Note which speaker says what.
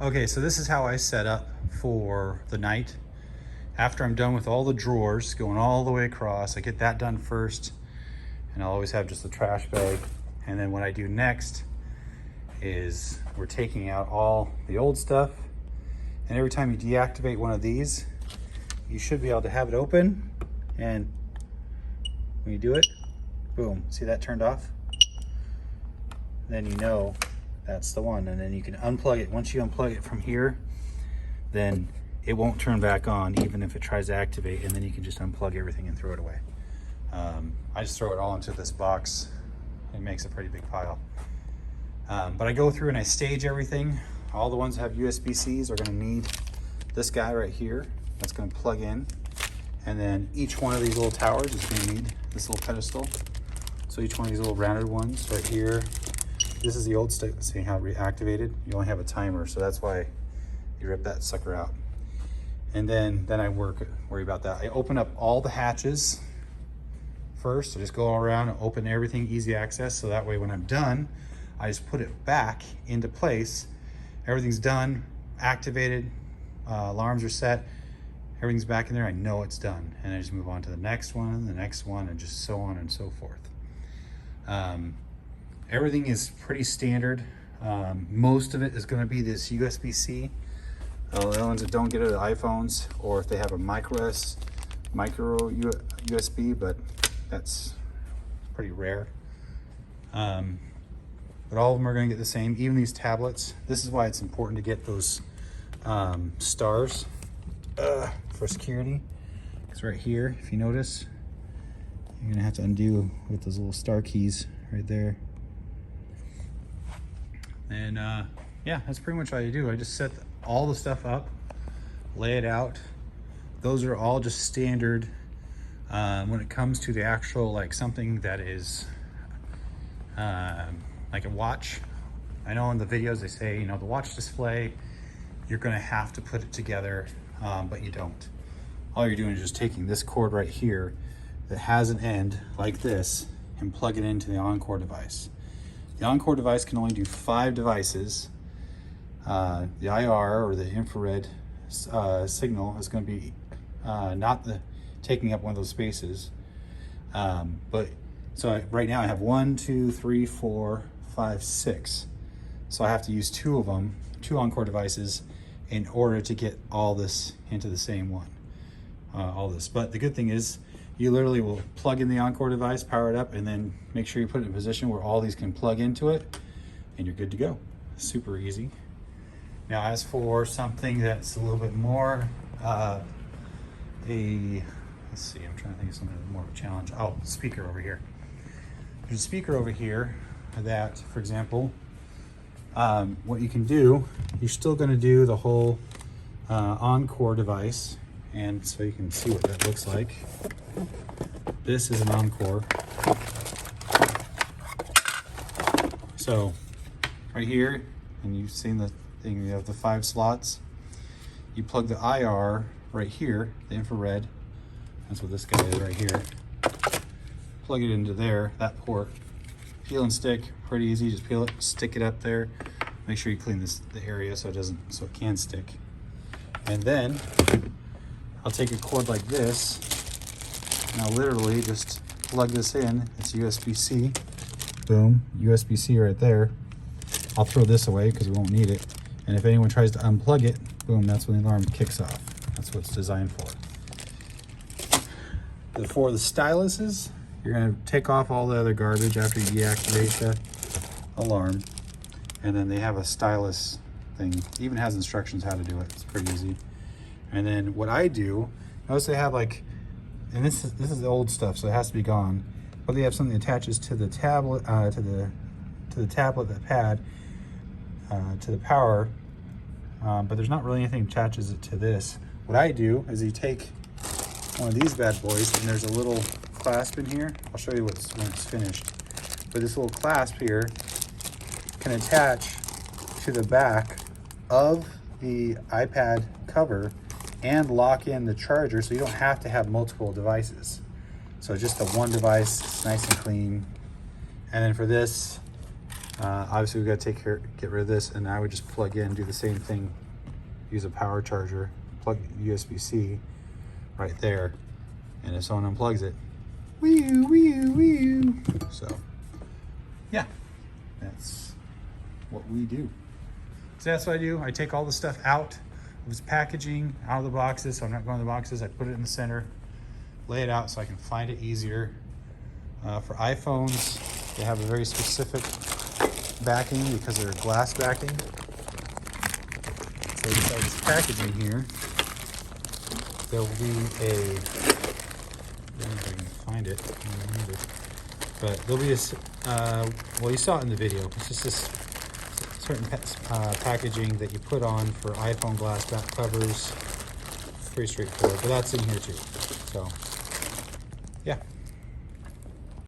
Speaker 1: Okay, so this is how I set up for the night. After I'm done with all the drawers, going all the way across, I get that done first, and I'll always have just the trash bag. And then what I do next is we're taking out all the old stuff. And every time you deactivate one of these, you should be able to have it open. And when you do it, boom, see that turned off? Then you know that's the one. And then you can unplug it. Once you unplug it from here, then it won't turn back on even if it tries to activate, and then you can just unplug everything and throw it away. I just throw it all into this box. It makes a pretty big pile. But I go through and I stage everything. All the ones that have USB-Cs are gonna need this guy right here. That's gonna plug in. And then each one of these little towers is gonna need this little pedestal. So each one of these little rounded ones right here. This is the old stick. See how it reactivated? You only have a timer, so that's why you rip that sucker out. And then I worry about that. I open up all the hatches first. I just go all around and open everything, easy access. So that way when I'm done, I just put it back into place. Everything's done, activated, alarms are set, everything's back in there. I know it's done. And I just move on to the next one, and just so on and so forth. Everything is pretty standard. Most of it is gonna be this USB-C. The ones that don't get it are iPhones, or if they have a micro USB, but that's pretty rare. But all of them are going to get the same, even these tablets. This is why it's important to get those stars for security. Because right here, if you notice, you're gonna have to undo with those little star keys right there. And yeah, that's pretty much all you do. I just set all the stuff up, lay it out. Those are all just standard when it comes to the actual, like something that is like a watch. I know in the videos they say, you know, the watch display, you're gonna have to put it together, but you don't. All you're doing is just taking this cord right here that has an end like this and plug it into the Encore device. The Encore device can only do 5 devices. The IR, or the infrared signal, is going to be not taking up one of those spaces. Right now I have 1, 2, 3, 4, 5, 6. So I have to use 2 of them, 2 Encore devices, in order to get all this into the same one. But the good thing is, you literally will plug in the Encore device, power it up, and then make sure you put it in a position where all these can plug into it, and you're good to go. Super easy. Now, as for something that's a little bit more, let's see, I'm trying to think of something more of a challenge. Oh, speaker over here. There's a speaker over here that, for example, what you can do, you're still gonna do the whole Encore device, and so you can see what that looks like. This is an Encore. So, right here, and you've seen the thing, you have the 5 slots. You plug the IR right here, the infrared, that's what this guy is right here. Plug it into there, that port. Peel and stick, pretty easy, just peel it, stick it up there. Make sure you clean the area so it can stick. And then I'll take a cord like this, and I'll literally just plug this in. It's USB-C, boom, USB-C right there. I'll throw this away because we won't need it. And if anyone tries to unplug it, boom, that's when the alarm kicks off. That's what it's designed for. For the styluses, you're gonna take off all the other garbage after you deactivate the alarm. And then they have a stylus thing. It even has instructions how to do it. It's pretty easy. And then what I do, notice they have like, and this is the old stuff, so it has to be gone. But they have something that attaches to the tablet, to the tablet, the pad, to the power. But there's not really anything that attaches it to this. What I do is you take one of these bad boys, and there's a little clasp in here. I'll show you when it's finished. But this little clasp here can attach to the back of the iPad cover and lock in the charger, so you don't have to have multiple devices. So just the one device, it's nice and clean. And then for this, Obviously we got to get rid of this, and I would just plug in, do the same thing, use a power charger, plug USB-C right there, and if someone unplugs it, wee-oo. So yeah, that's what we do. So that's what I do. I take all the stuff out of its packaging, out of the boxes, so I'm not going to the boxes. I put it in the center, lay it out so I can find it easier. For iPhones, they have a very specific backing because they're glass backing. So inside this packaging here, there will be a, I don't know if I can find it, but there'll be a, well, you saw it in the video. It's just this certain packaging that you put on for iPhone glass back covers. It's pretty straightforward, but that's in here too. So, yeah.